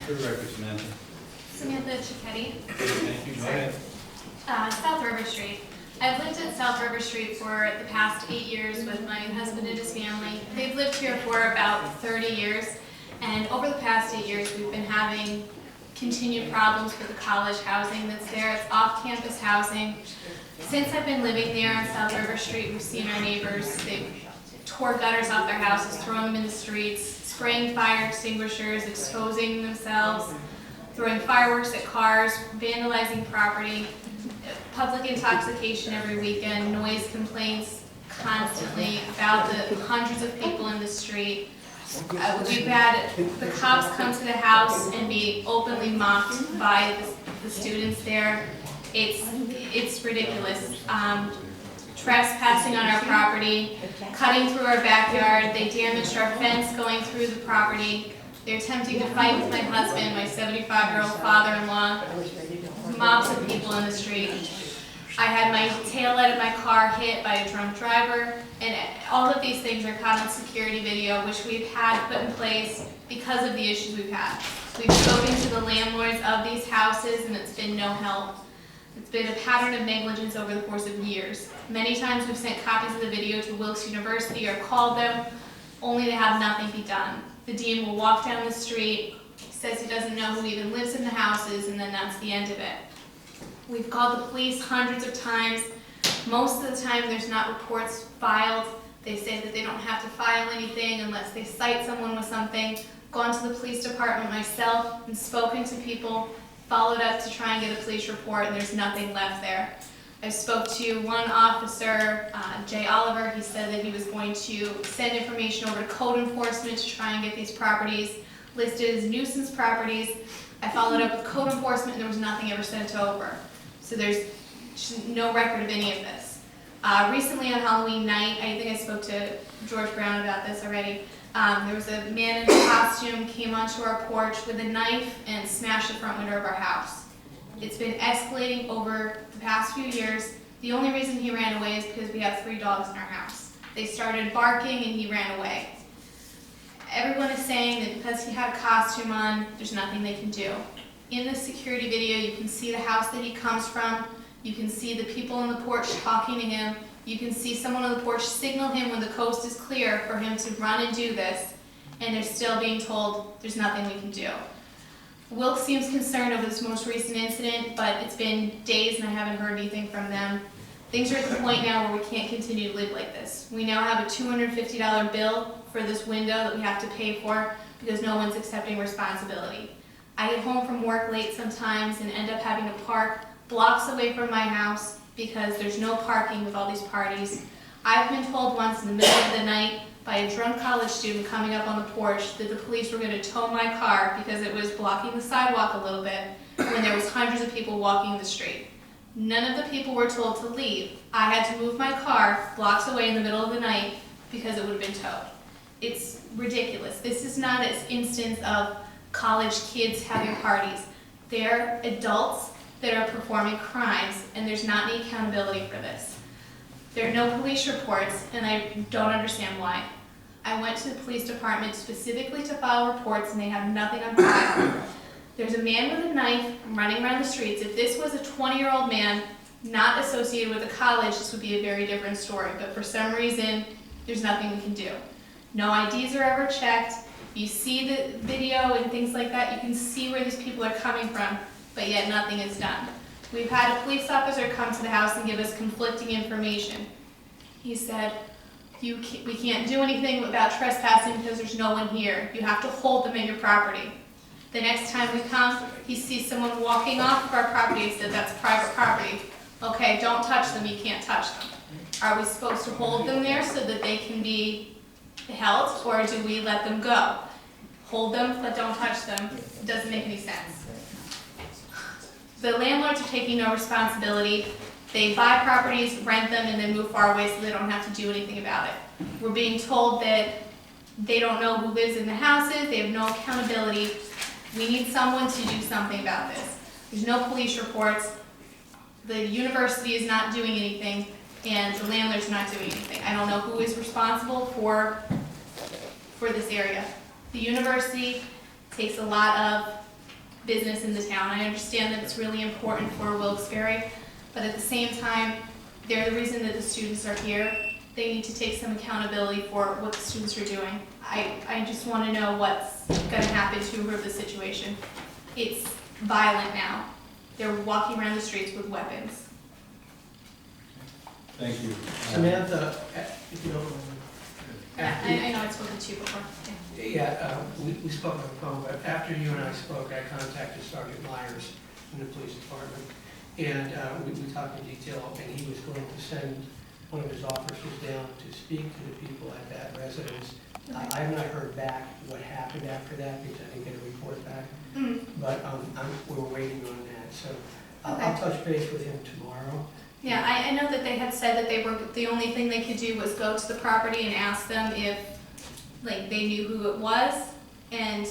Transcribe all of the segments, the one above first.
for the record, Samantha. Samantha Cicchetti. Thank you. Go ahead. South River Street. I've lived at South River Street for the past 8 years with my husband and his family. They've lived here for about 30 years, and over the past 8 years we've been having continued problems with the college housing that's there. It's off-campus housing. Since I've been living there on South River Street, we've seen our neighbors. They've tore gutters off their houses, throwing them in the streets, spraying fire extinguishers, exposing themselves, throwing fireworks at cars, vandalizing property, public intoxication every weekend, noise complaints constantly about the hundreds of people in the street. We've had the cops come to the house and be openly mocked by the students there. It's ridiculous. Trespassing on our property, cutting through our backyard. They damaged our fence going through the property. They're attempting to fight with my husband, my 75-year-old father-in-law. Mobs of people in the street. I had my taillight of my car hit by a drunk driver, and all of these things are caught on security video, which we've had put in place because of the issues we've had. We've spoken to the landlords of these houses, and it's been no help. It's been a pattern of negligence over the course of years. Many times we've sent copies of the video to Wilkes University or called them, only to have nothing be done. The dean will walk down the street, says he doesn't know who even lives in the houses, and then that's the end of it. We've called the police hundreds of times. Most of the time there's not reports filed. They say that they don't have to file anything unless they cite someone with something. Gone to the police department myself and spoken to people, followed up to try and get a police report, and there's nothing left there. I spoke to one officer, Jay Oliver. He said that he was going to send information over to code enforcement to try and get these properties listed as nuisance properties. I followed up with code enforcement, and there was nothing ever sent over. So there's no record of any of this. Recently on Halloween night, I think I spoke to George Brown about this already. There was a man in a costume came onto our porch with a knife and smashed the front window of our house. It's been escalating over the past few years. The only reason he ran away is because we have 3 dogs in our house. They started barking and he ran away. Everyone is saying that because he had a costume on, there's nothing they can do. In the security video, you can see the house that he comes from. You can see the people on the porch talking to him. You can see someone on the porch signal him when the coast is clear for him to run and do this, and they're still being told there's nothing we can do. Wilkes seems concerned over this most recent incident, but it's been days and I haven't heard anything from them. Things are at the point now where we can't continue to live like this. We now have a $250 bill for this window that we have to pay for because no one's accepting responsibility. I get home from work late sometimes and end up having to park blocks away from my house because there's no parking with all these parties. I've been told once in the middle of the night by a drunk college student coming up on the porch that the police were going to tow my car because it was blocking the sidewalk a little bit when there was hundreds of people walking the street. None of the people were told to leave. I had to move my car blocks away in the middle of the night because it would have been towed. It's ridiculous. This is not an instance of college kids having parties. They're adults that are performing crimes, and there's not any accountability for this. There are no police reports, and I don't understand why. I went to the police department specifically to file reports, and they have nothing on file. There's a man with a knife running around the streets. If this was a 20-year-old man not associated with a college, this would be a very different story, but for some reason, there's nothing we can do. No IDs are ever checked. You see the video and things like that, you can see where these people are coming from, but yet nothing is done. We've had a police officer come to the house and give us conflicting information. He said, we can't do anything about trespassing because there's no one here. You have to hold them at your property. The next time we come, he sees someone walking off of our property. He said, that's private property. Okay, don't touch them, you can't touch them. Are we supposed to hold them there so that they can be held, or do we let them go? Hold them, but don't touch them. It doesn't make any sense. The landlords are taking no responsibility. They buy properties, rent them, and then move far away so they don't have to do anything about it. We're being told that they don't know who lives in the houses, they have no accountability. We need someone to do something about this. There's no police reports. The university is not doing anything, and the landlord's not doing anything. I don't know who is responsible for this area. The university takes a lot of business in the town. I understand that it's really important for Wilkes-Barre, but at the same time, they're the reason that the students are here. They need to take some accountability for what the students are doing. I just want to know what's going to happen to improve the situation. It's violent now. They're walking around the streets with weapons. Thank you. Samantha, if you don't mind. I know I've spoken to you before. Yeah. We spoke on the phone, but after you and I spoke, I contacted Sergeant Myers in the police department, and we talked in detail, and he was going to send one of his officers down to speak to the people at that residence. I have not heard back what happened after that, because I didn't get a report back, but we're waiting on that, so I'll touch base with him tomorrow. Yeah, I know that they had said that the only thing they could do was go to the property and ask them if, like, they knew who it was, and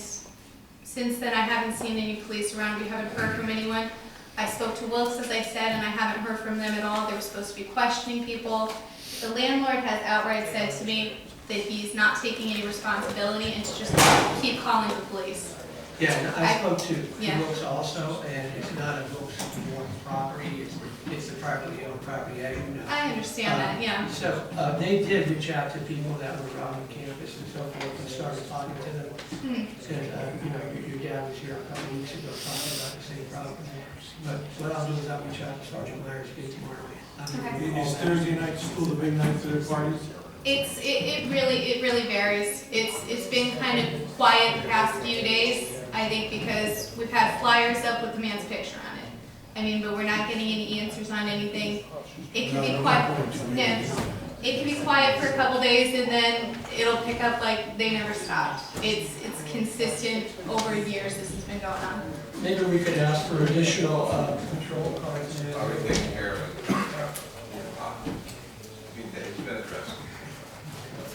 since then I haven't seen any police around, we haven't heard from anyone. I spoke to Wilkes, as I said, and I haven't heard from them at all. They were supposed to be questioning people. The landlord has outright said to me that he's not taking any responsibility and to just keep calling the police. Yeah, and I spoke to Yeah. Wilkes also, and it's not a Wilkes-Barre property, it's the privately owned property, as you know. I understand that, yeah. So they did reach out to people that were on campus and so forth, and started talking to them. And, you know, your dad was here a couple weeks ago talking about the same problem. But what I'll do is I'll reach out to Sergeant Myers again tomorrow. Okay. Is Thursday night school the big night for the parties? It really varies. It's been kind of quiet the past few days, I think, because we've had flyers up with the man's picture on it. I mean, but we're not getting any answers on anything. It can be quiet. Yeah, it can be quiet for a couple days, and then it'll pick up like they never stopped. It's consistent over years. This has been going on. Maybe we could ask for additional patrol cars. Are we taking care of it? It's been addressed.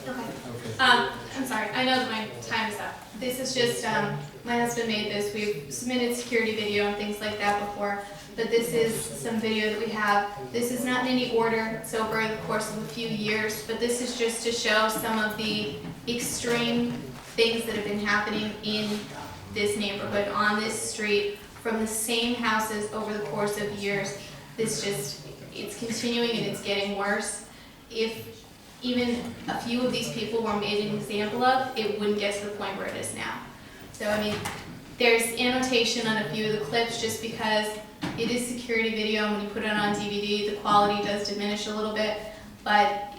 Okay. I'm sorry. I know that my time is up. This is just my husband made this. We've submitted security video and things like that before, but this is some video that we have. This is not in any order. It's over the course of a few years, but this is just to show some of the extreme things that have been happening in this neighborhood, on this street, from the same houses over the course of years. It's continuing and it's getting worse. If even a few of these people were made an example of, it wouldn't get to the point where it is now. So, I mean, there's annotation on a few of the clips just because it is security video, and when you put it on DVD, the quality does diminish a little bit, but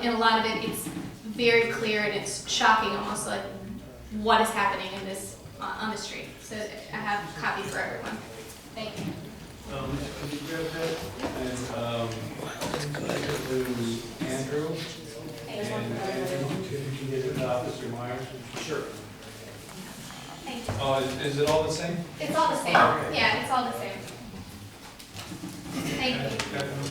in a lot of it, it's very clear and it's shocking almost, like what is happening in this on the street. So I have a copy for everyone. Thank you. Can you grab that? And to Andrew. And Andrew, can you get it to Officer Myers? Sure. Thank you. Oh, is it all the same? It's all the same. Yeah, it's all the same. Thank you.